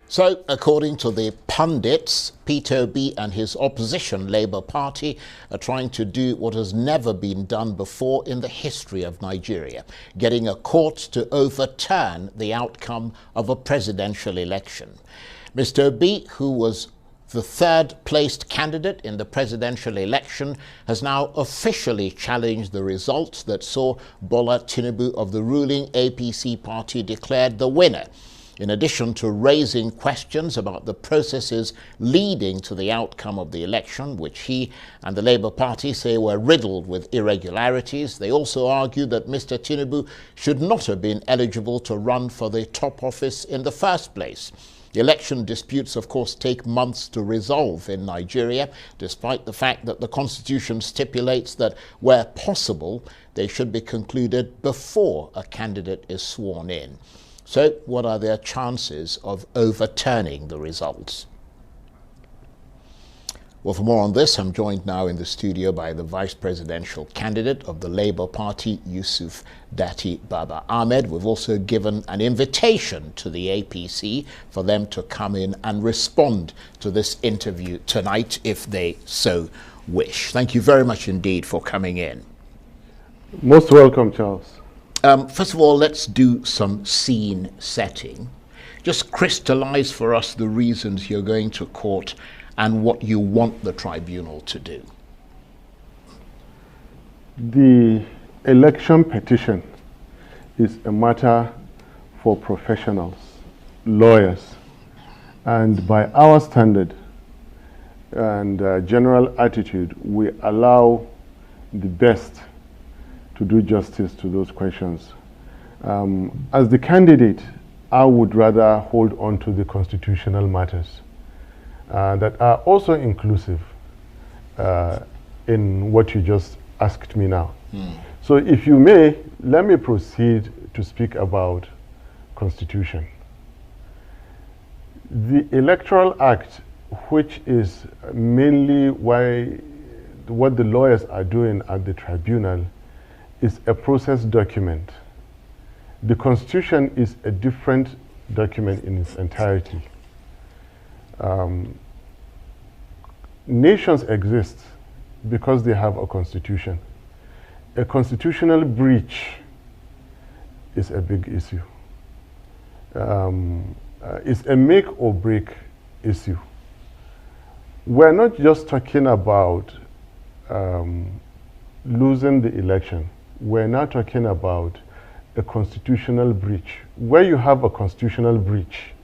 So, according to the pundits, Peter Obi and his opposition Labour Party are trying to do what has never been done before in the history of Nigeria, getting a court to overturn the outcome of a presidential election. Mr. Obi, who was the third-placed candidate in the presidential election, has now officially challenged the results that saw Bola Tinubu of the ruling APC party declared the winner, in addition to raising questions about the processes leading to the outcome of the election, which he and the Labour Party say were riddled with irregularities. They also argue that Mr. Tinubu should not have been eligible to run for the top office in the first place. The election disputes, of course, take months to resolve in Nigeria, despite the fact that the Constitution stipulates that, where possible, they should be concluded before a candidate is sworn in. So, what are their chances of overturning the results? Well, for more on this, I'm joined now in the studio by the vice presidential candidate of the Labour Party, Yusuf Datti Baba Ahmed. We've also given an invitation to the APC for them to come in and respond to this interview tonight if they so wish. Thank you very much indeed for coming in. Most welcome, Charles. First of all, let's do some scene setting. Just crystallize for us the reasons you're going to court and what you want the tribunal to do. The election petition is a matter for professionals, lawyers, and by our standard and general attitude, we allow the best to do justice to those questions. As the candidate, I would rather hold on to the constitutional matters that are also inclusive in what you just asked me now. So if you may, let me proceed to speak about Constitution. The Electoral Act, which is mainly what the lawyers are doing at the tribunal, is a process document. The Constitution is a different document in its entirety. Nations exist because they have a constitution. A constitutional breach is a big issue. It's a make or break issue. We're not just talking about losing the election. We're now talking about a constitutional breach. Where you have a constitutional breach,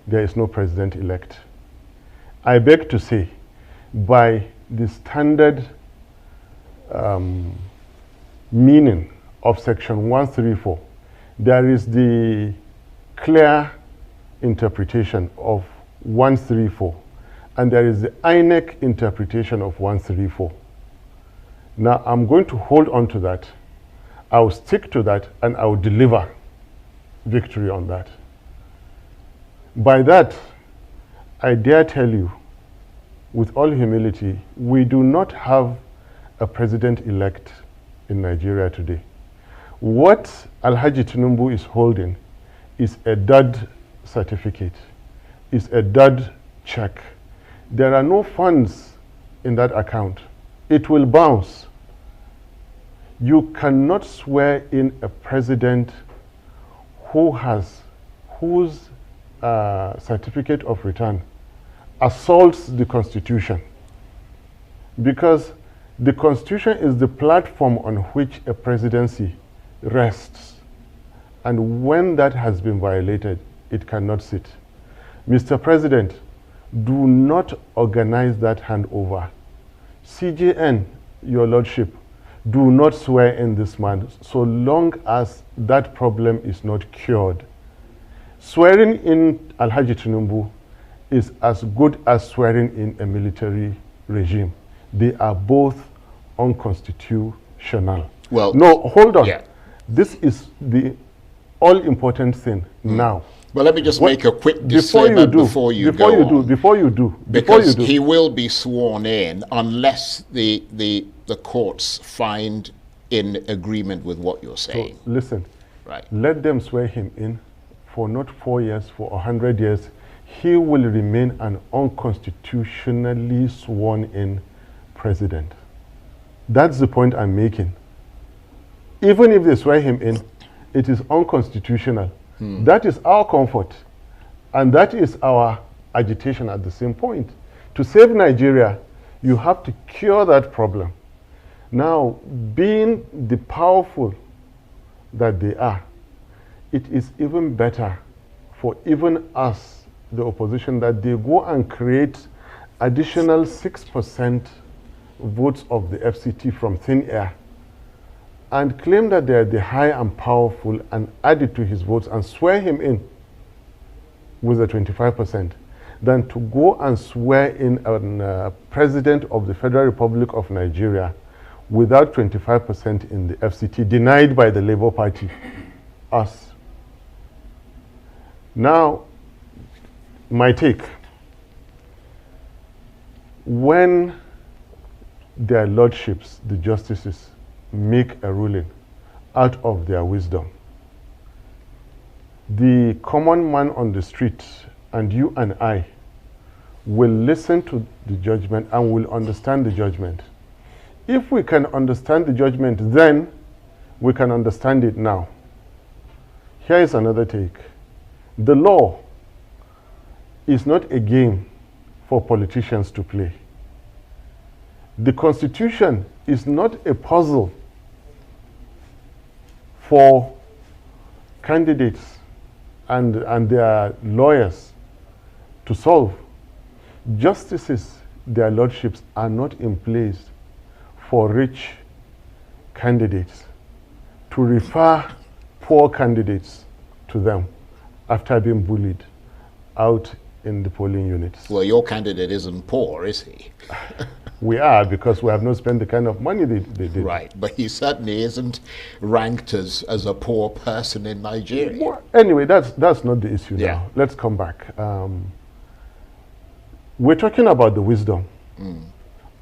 there is no president-elect. I beg to say, by the standard meaning of Section 134, there is the clear interpretation of 134, and there is the INEC interpretation of 134. Now, I'm going to hold on to that. I'll stick to that, and I'll deliver victory on that. By that, I dare tell you, with all humility, we do not have a president-elect in Nigeria today. What Alhaji Tinubu is holding is a dud certificate, is a dud check. There are no funds in that account. It will bounce. You cannot swear in a president whose certificate of return assaults the Constitution, because the Constitution is the platform on which a presidency rests, and when that has been violated, it cannot sit. Mr. President, do not organize that handover. CJN, your lordship, do not swear in this man so long as that problem is not cured. Swearing in Alhaji Tinubu is as good as swearing in a military regime. They are both unconstitutional. Well, no, hold on. Yeah. This is the all-important thing now. Well, let me just make a quick disclaimer before you go. Before you do. Because he will be sworn in unless the courts find in agreement with what you're saying. So, listen, right. Let them swear him in for not 4 years, for 100 years. he will remain an unconstitutionally sworn in president. That's the point I'm making. Even if they swear him in, it is unconstitutional. That is our comfort. And that is our agitation at the same point. To save Nigeria, you have to cure that problem. Now, being the powerful that they are, it is even better for even us, the opposition, that they go and create additional 6% votes of the FCT from thin air and claim that they are the high and powerful and add it to his votes and swear him in with the 25%, than to go and swear in a president of the Federal Republic of Nigeria without 25% in the FCT, denied by the Labour Party, us. Now, my take, when their lordships, the justices, make a ruling out of their wisdom, the common man on the street and you and I will listen to the judgment and will understand the judgment. If we can understand the judgment then, we can understand it now. Here is another take. The law is not a game for politicians to play. The Constitution is not a puzzle for candidates and their lawyers to solve. Justices, their lordships, are not in place for rich candidates to refer poor candidates to them after being bullied out in the polling units. Well, your candidate isn't poor, is he? We are, because we have not spent the kind of money they did. Right, but he certainly isn't ranked as a poor person in Nigeria. Well, anyway, that's not the issue Yeah. now. Let's come back. We're talking about the wisdom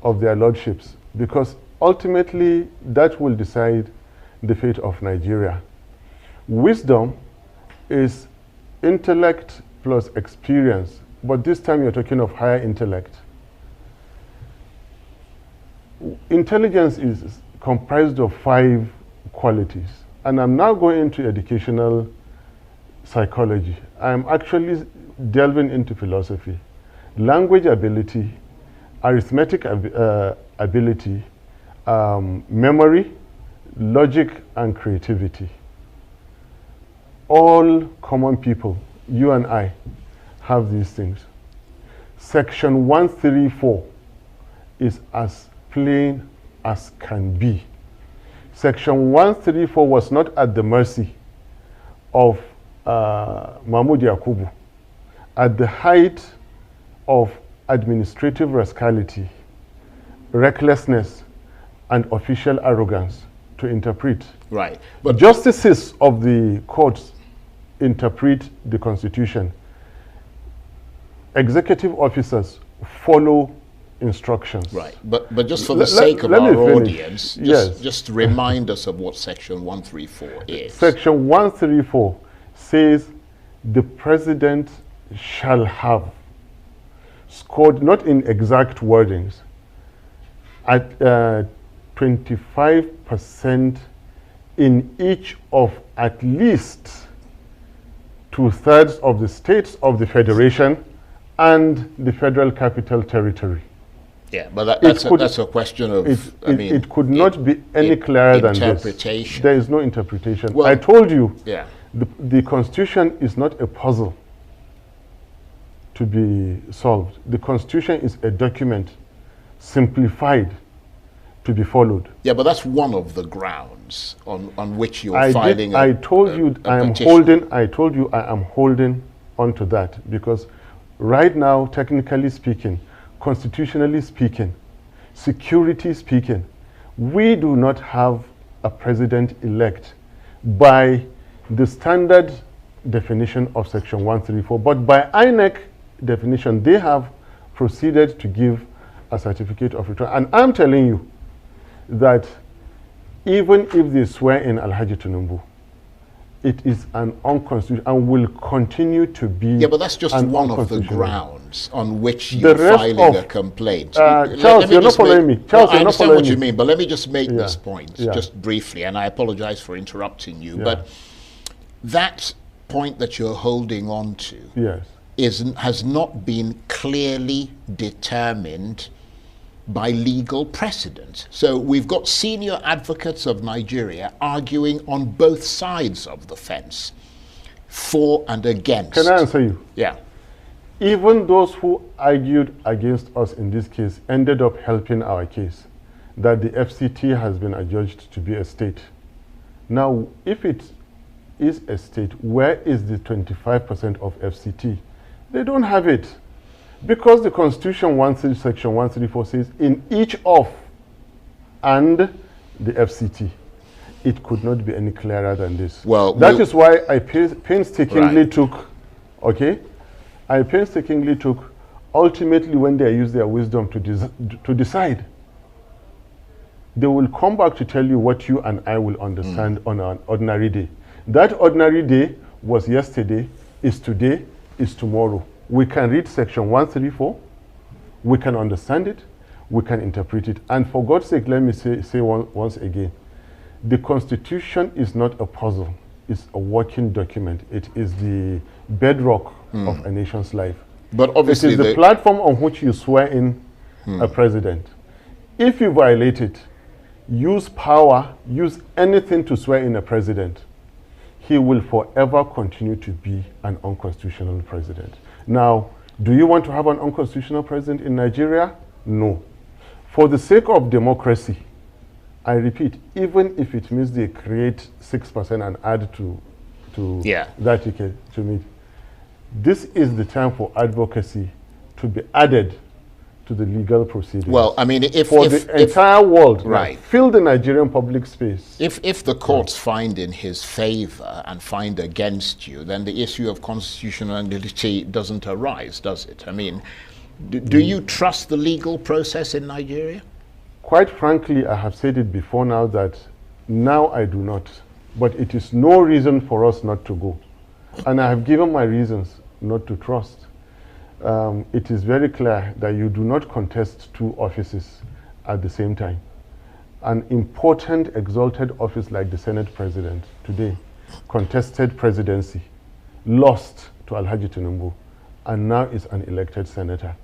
of their lordships, because ultimately that will decide the fate of Nigeria. Wisdom is intellect plus experience, but this time you're talking of higher intellect. Intelligence is comprised of 5 qualities, and I'm now going into educational psychology. I'm actually delving into philosophy. Language ability, arithmetic ability, memory, logic, and creativity. All common people, you and I, have these things. Section 134 is as plain as can be. Section 134 was not at the mercy of Mahmoud Yakubu. At the height of administrative rascality, recklessness, and official arrogance to interpret. Right. But justices of the courts interpret the Constitution. Executive officers follow instructions. Right, but just for the sake of our audience, just remind us of what Section 134 is. Section 134 says the president shall have scored, not in exact wordings, at 25% in each of at least 2/3 of the states of the federation and the Federal Capital Territory. Yeah, but that's a question of, it could not be any clearer than this. There is no interpretation. Well, I told you, the Constitution is not a puzzle to be solved. The Constitution is a document simplified to be followed. Yeah, but that's one of the grounds on which you're filing I told you I am holding onto that, because right now, technically speaking, constitutionally speaking, security speaking, we do not have a president-elect by the standard definition of Section 134, but by INEC definition, they have proceeded to give a certificate of return. And I'm telling you that even if they swear in Alhaji Tinubu, it is an unconstitutional and will continue to be. Yeah, but that's just one of the grounds on which The you're rest filing of- a complaint. Charles, you're not following me. Charles, I you're not understand following what you me. mean, but let me just make Yeah. this point Yeah. just briefly, and I apologize for interrupting you. Yeah. But that point that you're holding on to Yes. has not been clearly determined by legal precedent. So we've got senior advocates of Nigeria arguing on both sides of the fence, for and against. Can I answer you? Yeah. Even those who argued against us in this case ended up helping our case, that the FCT has been adjudged to be a state. Now, if it is a state, where is the 25% of FCT? They don't have it. Because the Constitution section 134 says, in each of and the FCT. It could not be any clearer than this. Well, that is why I painstakingly Right. took, I painstakingly took, ultimately when they use their wisdom to decide, they will come back to tell you what you and I will understand on an ordinary day. That ordinary day was yesterday, is today, is tomorrow. We can read section 134, we can understand it, we can interpret it. And for God's sake, let me say once again, the Constitution is not a puzzle, it's a working document. It is the bedrock of a nation's life. But obviously it is the platform on which you swear in a president. If you violate it, use power, use anything to swear in a president, he will forever continue to be an unconstitutional president. Now, do you want to have an unconstitutional president in Nigeria? No. For the sake of democracy, I repeat, even if it means they create 6% and add to that ticket to meet, this is the time for advocacy to be added to the legal proceedings. Well, I mean, if the entire world, right, fill the Nigerian public space. If the courts find in his favor and find against you, then the issue of constitutionality doesn't arise, does it? I mean, do you trust the legal process in Nigeria? Quite frankly, I have said it before now that now I do not. But it is no reason for us not to go. And I have given my reasons not to trust. It is very clear that you do not contest two offices at the same time. An important, exalted office like the Senate President today contested presidency, lost to Alhaji Tinubu, and now is an elected senator.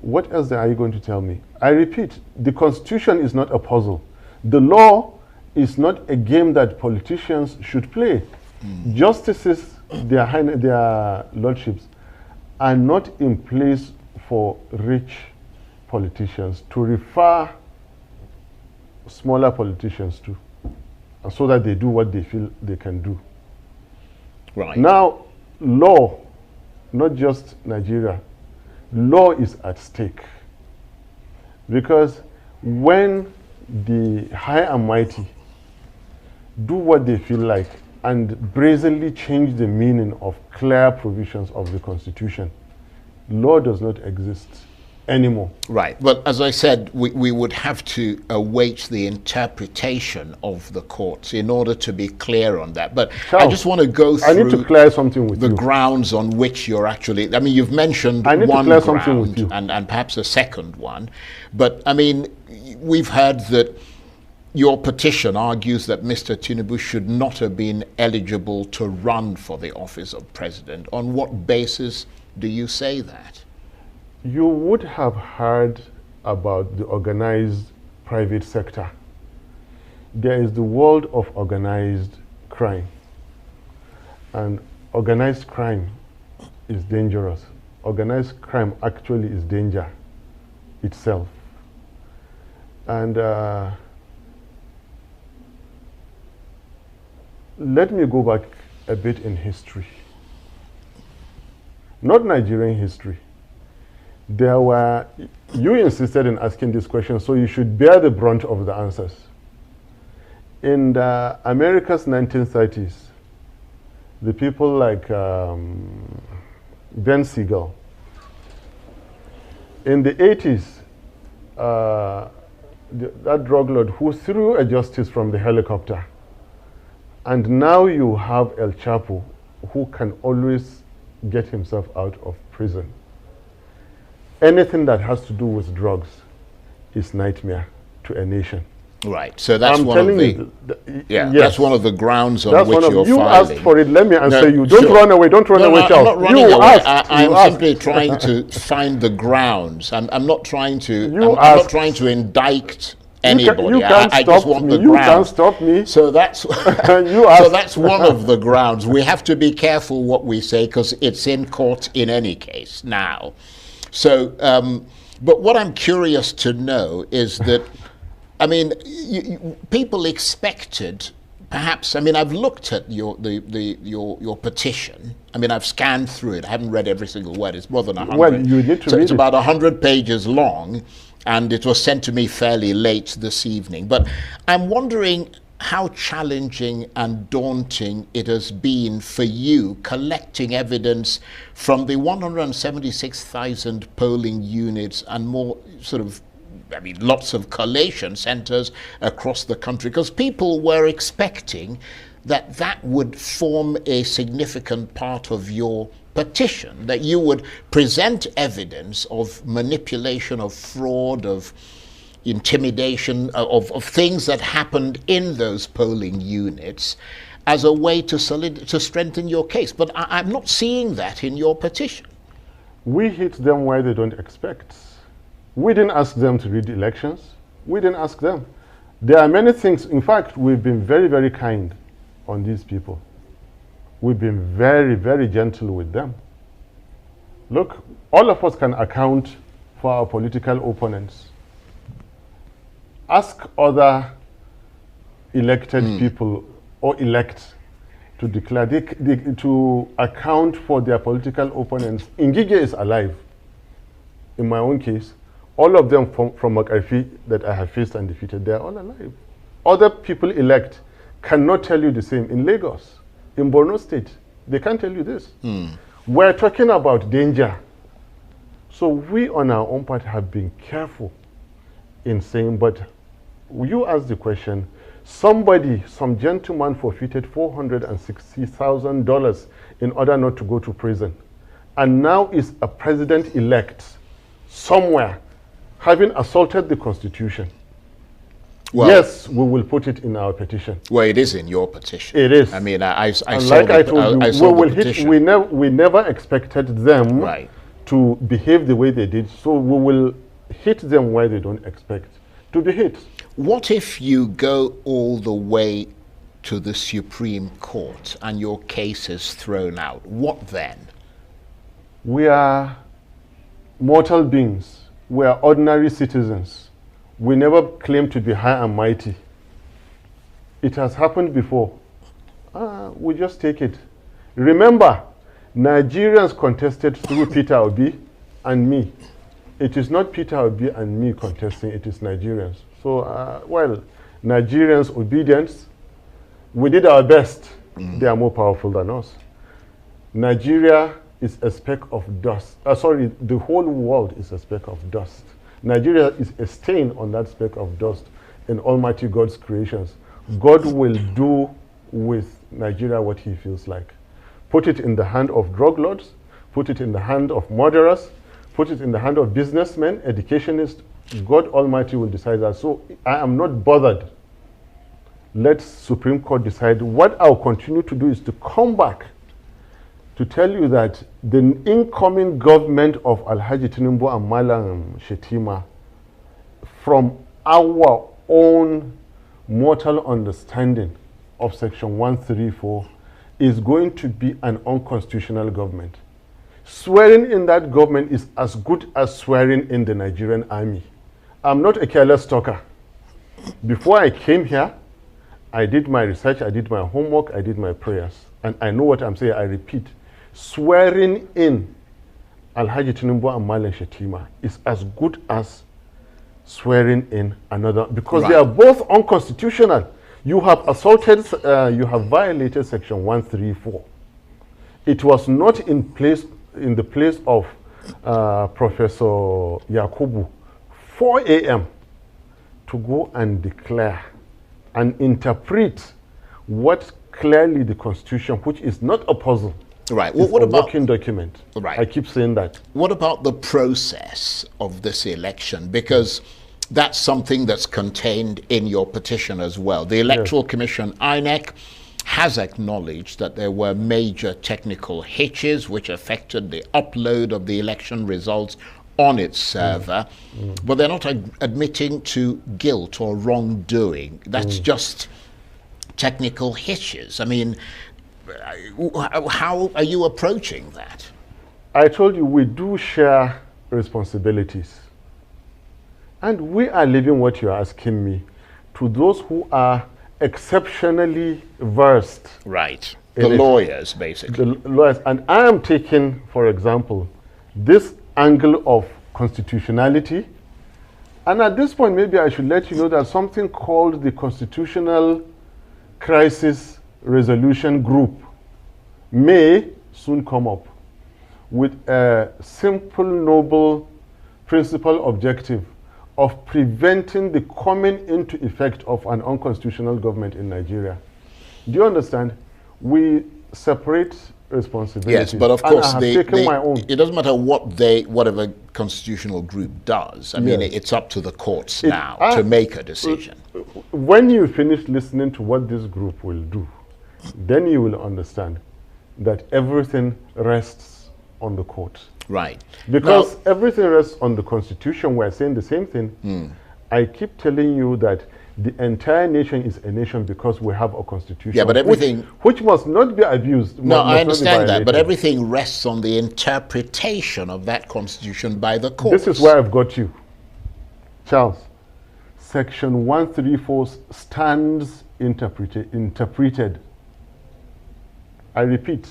What else are you going to tell me? I repeat, the Constitution is not a puzzle. The law is not a game that politicians should play. Justices, their lordships, are not in place for rich politicians to refer smaller politicians to, so that they do what they feel they can do. Right. Now, law, not just Nigeria, law is at stake. Because when the high and mighty do what they feel like and brazenly change the meaning of clear provisions of the Constitution, law does not exist anymore. Right, but as I said, we would have to await the interpretation of the courts in order to be clear on that. But Charles, I just want to go through I need to clear something with the you. grounds on which you're actually, I mean, you've mentioned I need one to clear something with you. ground and perhaps a second one, but I mean, we've heard that your petition argues that Mr. Tinubu should not have been eligible to run for the office of president. On what basis do you say that? You would have heard about the organized private sector. There is the world of organized crime. And organized crime is dangerous. Organized crime actually is danger itself. And let me go back a bit in history. Not Nigerian history. There were, you insisted in asking this question, so you should bear the brunt of the answers. In the America's 1930s, the people like Ben Siegel. In the 80s, that drug lord who threw a justice from the helicopter And now you have El Chapo, who can always get himself out of prison. Anything that has to do with drugs is nightmare to a nation. Right. So that's I'm one of telling the you, yeah. yes. That's one of the grounds on That's which you're you filing. asked for it. Let me answer No, you. Don't sure. run away. Don't run away, No, Charles. I'm not running you away. Asked, I'm you simply asked. trying to find the grounds. I'm not trying to. You I'm not asked. trying to indict anybody. You can't I stop just want me. the You grounds. can't stop me. So that's You so asked. that's one of the grounds. We have to be careful what we say because it's in court in any case now. So, but what I'm curious to know is that, I mean, people expected. Perhaps, I mean, I've looked at your petition. I mean, I've scanned through it. I haven't read every single word. It's more than 100. Well, you need to so read it's it. about 100 pages long, and it was sent to me fairly late this evening. But I'm wondering how challenging and daunting it has been for you collecting evidence from the 176,000 polling units and more sort of, I mean, lots of collation centers across the country, because people were expecting that that would form a significant part of your petition, that you would present evidence of manipulation, of fraud, of intimidation, of things that happened in those polling units as a way to strengthen your case. But I'm not seeing that in your petition. We hit them where they don't expect. We didn't ask them to rig elections. We didn't ask them. There are many things. In fact, we've been very, very kind on these people. We've been very, very gentle with them. Look, all of us can account for our political opponents. Ask other elected people or elect to declare, to account for their political opponents. Ngige is alive. In my own case, all of them from McAfee that I have faced and defeated, they are all alive. Other people elect cannot tell you the same. In Lagos, in Borno State, they can't tell you this. We're talking about danger. So we on our own part have been careful in saying, but you asked the question, some gentleman forfeited $460,000 in order not to go to prison. And now is a president-elect somewhere having assaulted the Constitution. Well, yes, we will put it in our petition. Well, it is in your petition. It is. I mean, I saw like I told you, we never expected them to behave the way they did, so we will hit them where they don't expect to be hit. What if you go all the way to the Supreme Court and your case is thrown out? What then? We are mortal beings. We are ordinary citizens. We never claim to be high and mighty. It has happened before. We just take it. Remember, Nigerians contested through Peter Obi and me. It is not Peter Obi and me contesting, it is Nigerians. So, well, Nigerians' obedience, we did our best. They are more powerful than us. Nigeria is a speck of dust. Sorry, the whole world is a speck of dust. Nigeria is a stain on that speck of dust in Almighty God's creations. God will do with Nigeria what he feels like. Put it in the hand of drug lords, put it in the hand of murderers, put it in the hand of businessmen, educationists. God Almighty will decide that. So I am not bothered. Let Supreme Court decide. What I'll continue to do is to come back to tell you that the incoming government of Alhaji Tinubu and Malam Shetima, from our own mortal understanding of Section 134, is going to be an unconstitutional government. Swearing in that government is as good as swearing in the Nigerian army. I'm not a careless talker. Before I came here, I did my research, I did my homework, I did my prayers. And I know what I'm saying, I repeat. Swearing in Alhaji Tinubu and Malam Shetima is as good as swearing in another, because they are both unconstitutional. You have assaulted, you have violated Section 134. It was not in the place of Professor Yakubu, 4 a.m. to go and declare and interpret what clearly the Constitution, which is not a puzzle. Right. Well, what about a working document? Right. I keep saying that. What about the process of this election? Because that's something that's contained in your petition as well. The Electoral Commission, INEC, has acknowledged that there were major technical hitches which affected the upload of the election results on its server, but they're not admitting to guilt or wrongdoing. That's just technical hitches. I mean, how are you approaching that? I told you we do share responsibilities. And we are leaving what you're asking me to those who are exceptionally versed. Right. The lawyers, basically. The lawyers. And I am taking, for example, this angle of constitutionality. And at this point, maybe I should let you know that something called the Constitutional Crisis Resolution Group may soon come up with a simple, noble, principal objective of preventing the coming into effect of an unconstitutional government in Nigeria. Do you understand? We separate responsibilities. Yes, but of course, it doesn't matter whatever constitutional group does. I mean, it's up to the courts now to make a decision. When you finish listening to what this group will do, then you will understand that everything rests on the court. Right. Because now, everything rests on the Constitution. We're saying the same thing. I keep telling you that the entire nation is a nation because we have a constitution. Yeah, but everything... Which must not be abused. No, I understand that, but everything rests on the interpretation of that constitution by the courts. This is where I've got you. Charles, Section 134 stands interpreted. I repeat,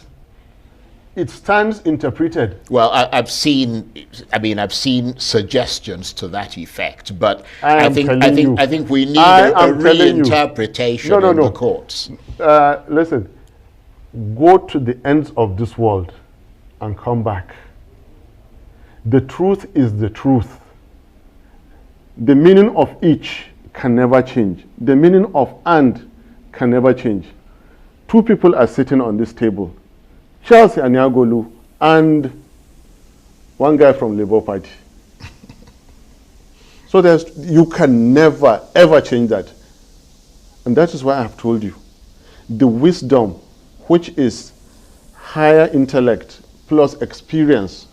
it stands interpreted. Well, I've seen suggestions to that effect, but I think we need a reinterpretation in the courts. Listen, go to the ends of this world and come back. The truth is the truth. The meaning of each can never change. The meaning of and can never change. Two people are sitting on this table, Charles Anyagolu and one guy from Labour Party. So you can never, ever change that. And that is why I have told you, the wisdom, which is higher intellect plus experience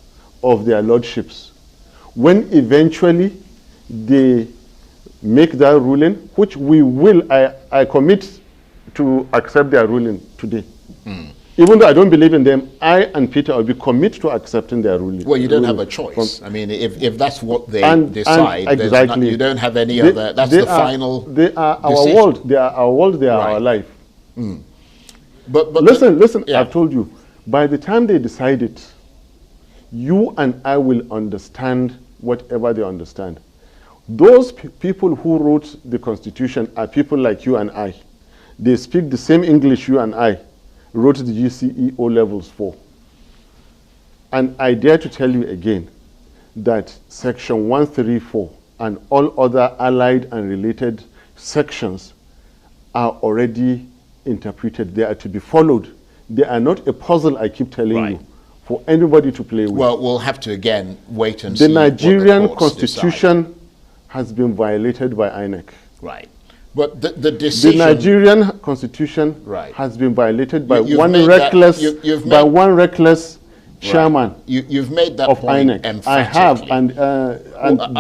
of their lordships, when eventually they make that ruling, which we will, I commit to accept their ruling today. Even though I don't believe in them, I and Peter will be committed to accepting their ruling. Well, you don't have a choice. I mean, if that's what they decide, exactly. You don't have any other. That's the final. They are our world. They are our world. They are our life. But listen. Yeah. I've told you. By the time they decide it, you and I will understand whatever they understand. Those people who wrote the Constitution are people like you and I. They speak the same English you and I wrote the GCE O levels for. And I dare to tell you again that Section 134 and all other allied and related sections are already interpreted. They are to be followed. They are not a puzzle, I keep telling you, for anybody to play with. Well, we'll have to again wait and see. The Nigerian Constitution has been violated by INEC. Right. But the decision... The Nigerian Constitution has been violated by one reckless chairman you've made that of point INEC. Emphatically. I have, and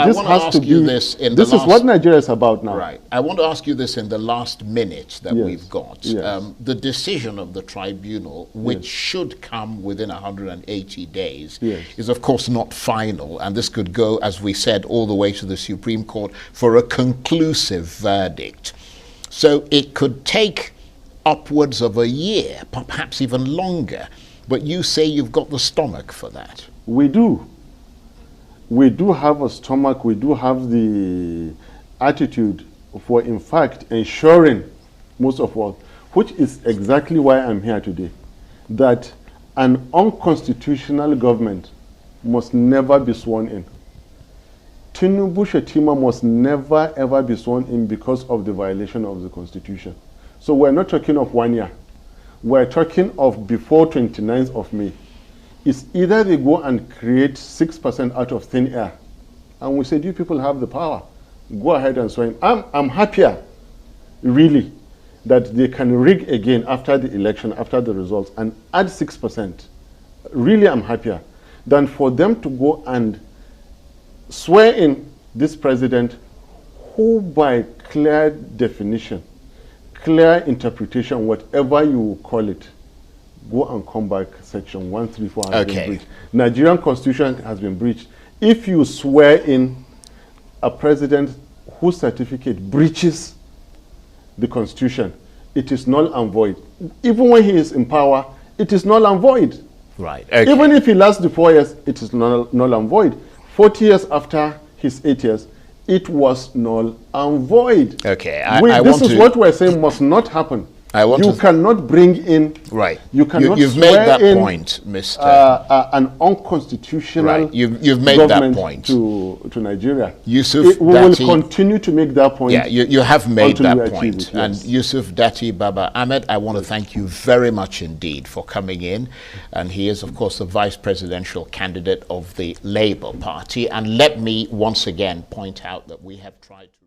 this has to be... This is what Nigeria is about now. Right. I want to ask you this in the last minute that we've got. Yes. The decision of the tribunal, which should come within 180 days, is of course not final, and this could go, as we said, all the way to the Supreme Court for a conclusive verdict. So it could take upwards of a year, perhaps even longer. But you say you've got the stomach for that. We do. We do have a stomach. We do have the attitude for, in fact, ensuring most of all, which is exactly why I'm here today, that an unconstitutional government must never be sworn in. Tinubu Shetima must never, ever be sworn in because of the violation of the Constitution. So we're not talking of 1 year. we're talking of before 29th of May, is either they go and create 6% out of thin air, and we said, you people have the power, go ahead and swear in. I'm happier, really, that they can rig again after the election, after the results, and add 6%. Really, I'm happier than for them to go and swear in this president who, by clear definition, clear interpretation, whatever you call it, go and come back, section 134 has been breached. Nigerian constitution has been breached. If you swear in a president whose certificate breaches the constitution, it is null and void. Even when he is in power, it is null and void. Right. Okay. Even if he lasts the 4 years, it is null and void. 40 years after his 8 years, it was null and void. Okay. This is what we're saying must not happen. You cannot bring in. Right. You cannot You've made that point, Mr. An unconstitutional. Right. You've made that point to Nigeria. Yusuf, we will continue to make that point. Yeah, you have made that point. It, yes. And Yusuf, Datti, Baba, Ahmed, I want to thank you very much indeed for coming in. And he is, of course, the vice presidential candidate of the Labour Party. And let me once again point out that we have tried to